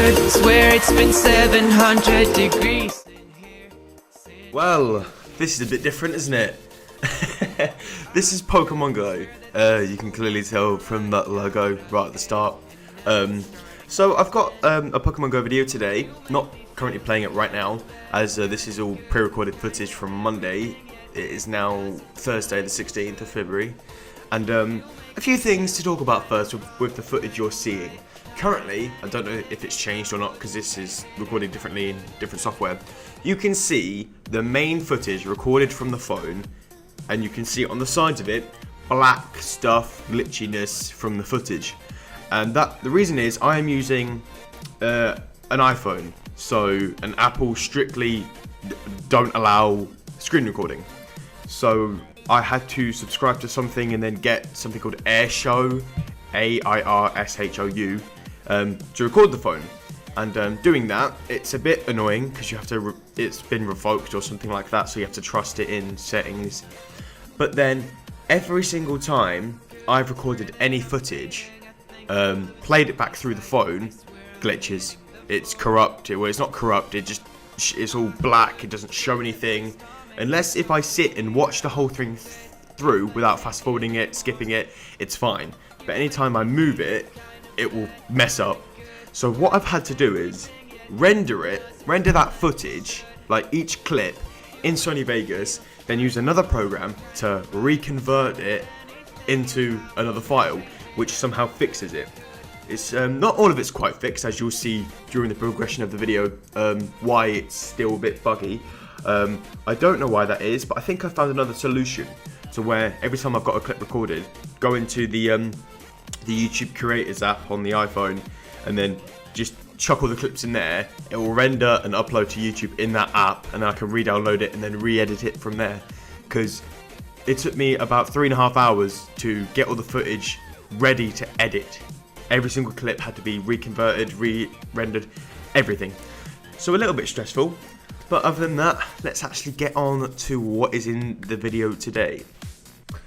could swear it's been 700 degrees in here. Well, this is a bit different, isn't it? This is Pokemon Go. You can clearly tell from that logo right at the start. So I've got a Pokemon Go video today, not currently playing it right now, as this is all pre-recorded footage from Monday. It is now Thursday the 16th of February, and a few things to talk about first with the footage you're seeing. Currently, I don't know if it's changed or not because this is recorded differently in different software. You can see the main footage recorded from the phone, and you can see on the sides of it black stuff, glitchiness from the footage. And the reason is I am using an iPhone, so an Apple strictly don't allow screen recording. So I had to subscribe to something and then get something called AirShou, AIRSHOU, to record the phone. And doing that, it's a bit annoying because you have to. It's been revoked or something like that, so you have to trust it in settings. But then every single time I've recorded any footage, played it back through the phone, glitches. It's corrupt. Well, it's not corrupt. It's all black. It doesn't show anything. Unless if I sit and watch the whole thing through without fast forwarding it, skipping it, it's fine. But anytime I move it, it will mess up. So what I've had to do is render that footage, like each clip, in Sony Vegas, then use another program to reconvert it into another file, which somehow fixes it. It's not all of it's quite fixed, as you'll see during the progression of the video, why it's still a bit buggy. I don't know why that is, but I think I found another solution to where every time I've got a clip recorded, go into the YouTube Creators app on the iPhone, and then just chuck all the clips in there. It will render and upload to YouTube in that app, and then I can re-download it and then re-edit it from there. Because it took me about 3.5 hours to get all the footage ready to edit. Every single clip had to be reconverted, re-rendered, everything. So a little bit stressful, but other than that, let's actually get on to what is in the video today.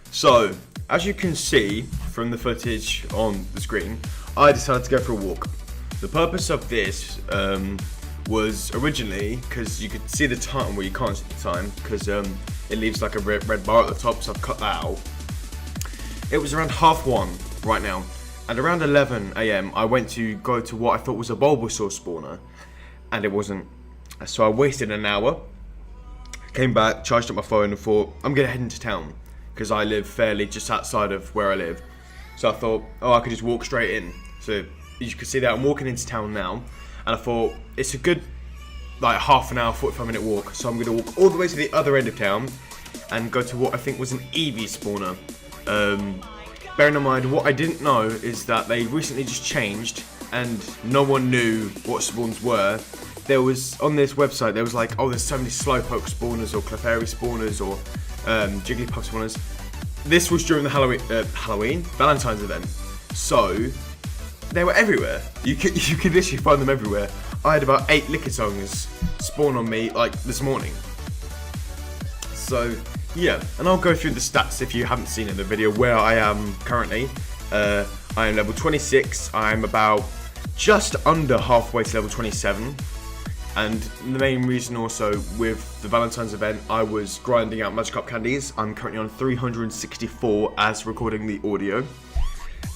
So, as you can see from the footage on the screen, I decided to go for a walk. The purpose of this was originally, because you could see the time, well you can't see the time, because it leaves like a red bar at the top, so I've cut that out. It was around 1:30 right now, and around 11 AM I went to go to what I thought was a Bulbasaur spawner, and it wasn't. So I wasted an hour, came back, charged up my phone and thought, I'm going to head into town, because I live fairly just outside of where I live. So I thought, I could just walk straight in. So you can see that I'm walking into town now, and I thought it's a good like half an hour, 45-minute walk. So I'm going to walk all the way to the other end of town and go to what I think was an Eevee spawner. Bearing in mind, what I didn't know is that they recently just changed and no one knew what spawns were. There was, on this website, there was like, there's so many Slowpoke spawners or Clefairy spawners or Jigglypuff spawners. This was during the Valentine's event. So, they were everywhere. You could literally find them everywhere. I had about 8 Lickitungs spawn on me, like, this morning. So, yeah, and I'll go through the stats if you haven't seen in the video where I am currently. I am level 26, I'm about just under halfway to level 27. And the main reason also with the Valentine's event, I was grinding out Magikarp candies. I'm currently on 364 as recording the audio.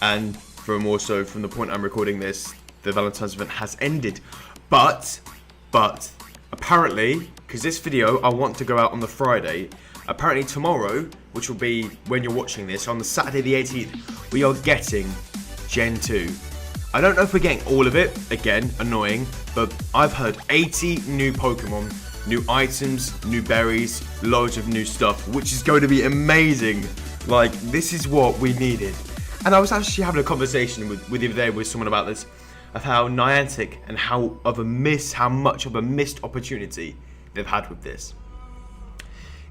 And from the point I'm recording this, the Valentine's event has ended. But, apparently, because this video I want to go out on the Friday, apparently tomorrow, which will be when you're watching this, on the Saturday the 18th, we are getting Gen 2. I don't know if we're getting all of it, again, annoying, but I've heard 80 new Pokemon, new items, new berries, loads of new stuff, which is going to be amazing. Like, this is what we needed. And I was actually having a conversation with the other day with someone about this, of how Niantic and how much of a missed opportunity they've had with this.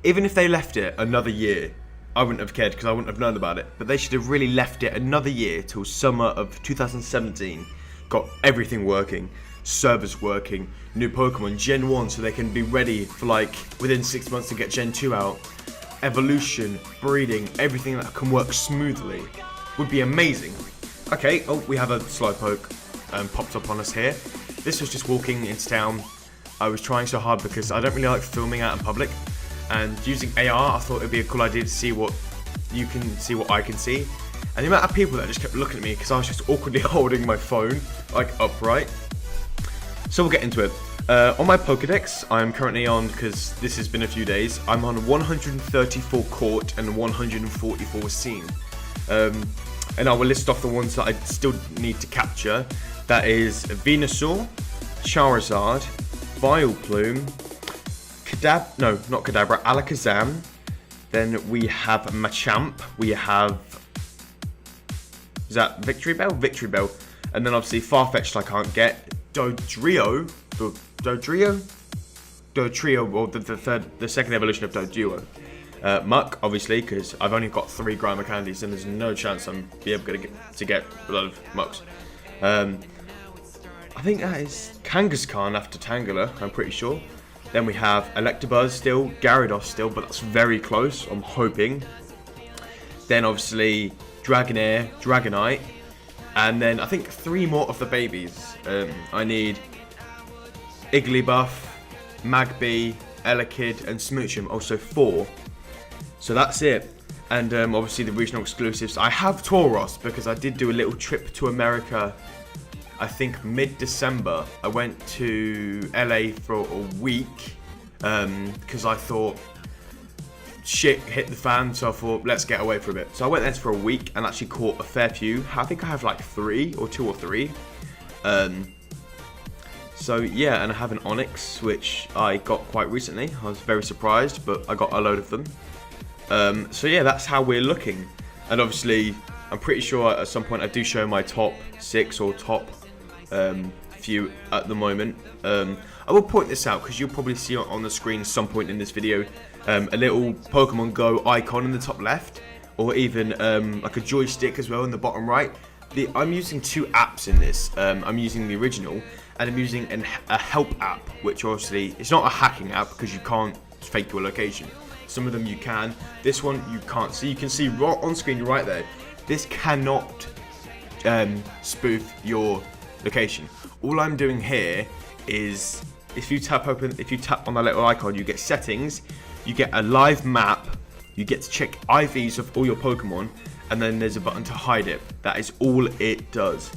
Even if they left it another year, I wouldn't have cared because I wouldn't have known about it, but they should have really left it another year till summer of 2017, got everything working, servers working, new Pokemon, Gen 1, so they can be ready for like within 6 months to get Gen 2 out, evolution, breeding, everything that can work smoothly would be amazing. Okay, we have a Slowpoke popped up on us here. this was just walking into town. I was trying so hard because I don't really like filming out in public, and using AR I thought it'd be a cool idea to see what you can see, what I can see. And the amount of people that just kept looking at me because I was just awkwardly holding my phone like upright. So we'll get into it. On my Pokedex, I'm currently on, because this has been a few days, I'm on 134 caught and 144 seen. And I will list off the ones that I still need to capture. That is Venusaur, Charizard, Vileplume, Alakazam. Then we have Machamp. We have, is that Victory Bell? Victory Bell. And then obviously Farfetch'd I can't get. Dodrio, or the second evolution of Doduo. Muck, obviously, because I've only got 3 Grimer candies and there's no chance I'm be able to get a lot of Mucks. I think that is Kangaskhan after Tangela, I'm pretty sure. Then we have Electabuzz still, Gyarados still, but that's very close, I'm hoping. Then obviously Dragonair, Dragonite, and then I think 3 more of the babies. I need Igglybuff, Magby, Elekid, and Smoochum, also 4. So that's it. And obviously the regional exclusives. I have Tauros because I did do a little trip to America, I think mid-December. I went to LA for a week because I thought shit hit the fan, so I thought let's get away for a bit. So I went there for a week and actually caught a fair few. I think I have like 2 or 3. So yeah, and I have an Onyx, which I got quite recently. I was very surprised, but I got a load of them. So yeah, that's how we're looking. And obviously, I'm pretty sure at some point I do show my top 6 or top few at the moment. I will point this out because you'll probably see on the screen some point in this video a little Pokemon Go icon in the top left, or even like a joystick as well in the bottom right. I'm using 2 apps in this. I'm using the original, and I'm using a help app, which obviously it's not a hacking app because you can't fake your location. Some of them you can. This one you can't. So you can see right on screen right there. This cannot spoof your location. All I'm doing here is if you tap on that little icon, you get settings, you get a live map, you get to check IVs of all your Pokemon, and then there's a button to hide it. That is all it does.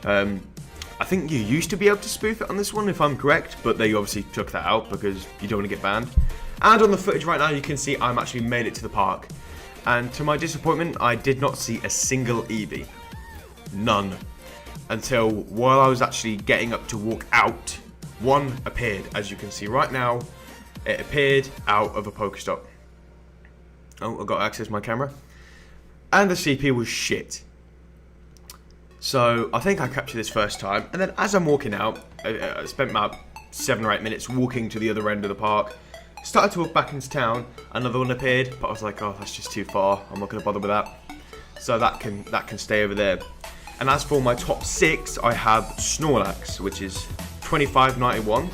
I think you used to be able to spoof it on this one, if I'm correct, but they obviously took that out because you don't want to get banned. And on the footage right now, you can see I'm actually made it to the park. And to my disappointment, I did not see a single Eevee. None. Until while I was actually getting up to walk out, one appeared. As you can see right now, it appeared out of a Pokestop. Oh, I got to access my camera. And the CP was shit. So I think I captured this first time. And then as I'm walking out, I spent about 7 or 8 minutes walking to the other end of the park. Started to walk back into town, another one appeared, but I was like, oh, that's just too far. I'm not going to bother with that. So that can stay over there. And as for my top 6, I have Snorlax, which is 2591,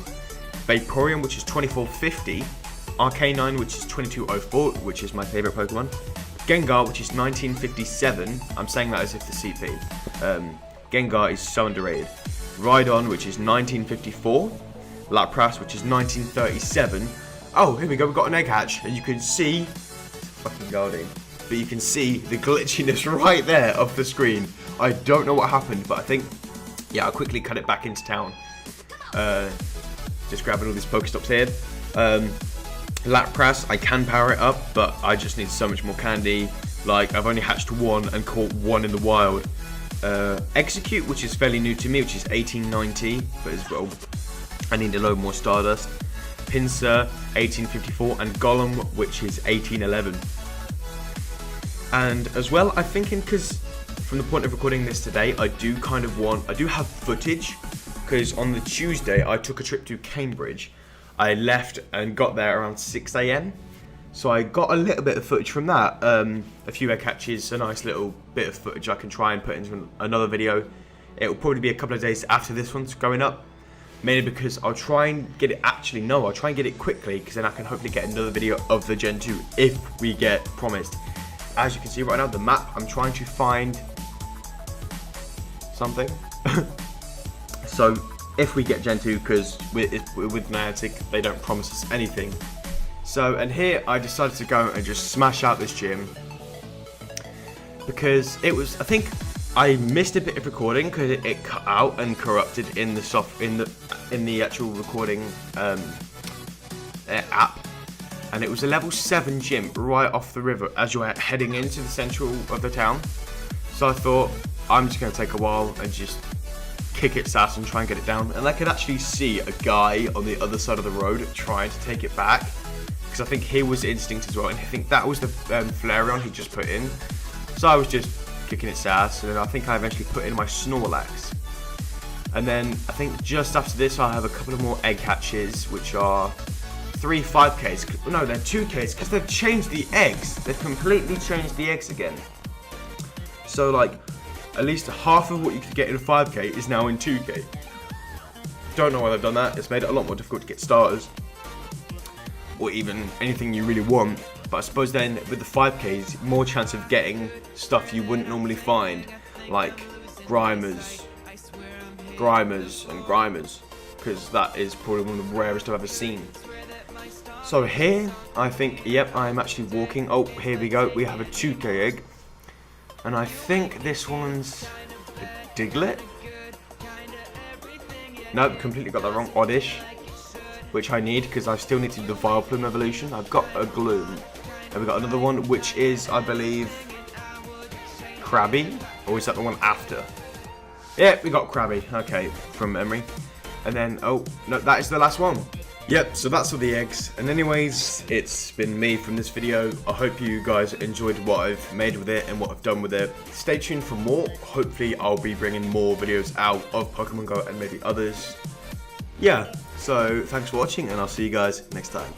Vaporeon, which is 2450, Arcanine, which is 2204, which is my favourite Pokemon, Gengar, which is 1957. I'm saying that as if the CP. Gengar is so underrated. Rhydon, which is 1954, Lapras, which is 1937. Oh, here we go, we've got an egg hatch, and you can see, fucking Guardian, but you can see the glitchiness right there of the screen. I don't know what happened, but I think, yeah, I'll quickly cut it back into town. Just grabbing all these Pokestops here. Lapras, I can power it up, but I just need so much more candy. Like, I've only hatched 1 and caught 1 in the wild. Execute, which is fairly new to me, which is 1890, but as well, I need a load more Stardust. Pinsir, 1854, and Golem, which is 1811. And as well, I'm thinking, because from the point of recording this today, I do have footage, because on the Tuesday, I took a trip to Cambridge. I left and got there around 6 AM. So I got a little bit of footage from that. A few egg catches, a nice little bit of footage I can try and put into another video. It will probably be a couple of days after this one's going up. Mainly because I'll try and get it, I'll try and get it quickly, because then I can hopefully get another video of the Gen 2 if we get promised. As you can see right now, the map, I'm trying to find something. So if we get Gen 2, because with Niantic, they don't promise us anything. So, and here I decided to go and just smash out this gym, because it was, I think I missed a bit of recording because it cut out and corrupted in the actual recording app, and it was a level 7 gym right off the river as you're heading into the central of the town. So I thought, I'm just going to take a while and just kick its ass and try and get it down. And I could actually see a guy on the other side of the road trying to take it back, because I think he was Instinct as well, and I think that was the Flareon he just put in. So I was just kicking its ass, and then I think I eventually put in my Snorlax. And then I think just after this I'll have a couple of more egg hatches, which are 3 5Ks. No, they're 2Ks, because they've changed the eggs. They've completely changed the eggs again. So like, at least half of what you could get in a 5K is now in 2K. Don't know why they've done that. It's made it a lot more difficult to get starters, or even anything you really want. But I suppose then with the 5Ks, more chance of getting stuff you wouldn't normally find, like Grimers, because that is probably one of the rarest I've ever seen. So here, I think, yep, I'm actually walking. Oh, here we go. We have a 2K egg. And I think this one's a Diglett. Nope, completely got that wrong. Oddish, which I need because I still need to do the Vileplume evolution. I've got a Gloom. And we've got another one, which is, I believe, Krabby. Or is that the one after? Yeah, we got Krabby. Okay, from memory. And then, oh, no, that is the last one. Yep, so that's all the eggs. And anyways, it's been me from this video. I hope you guys enjoyed what I've made with it and what I've done with it. Stay tuned for more. Hopefully I'll be bringing more videos out of Pokemon Go and maybe others. Yeah, so thanks for watching, and I'll see you guys next time.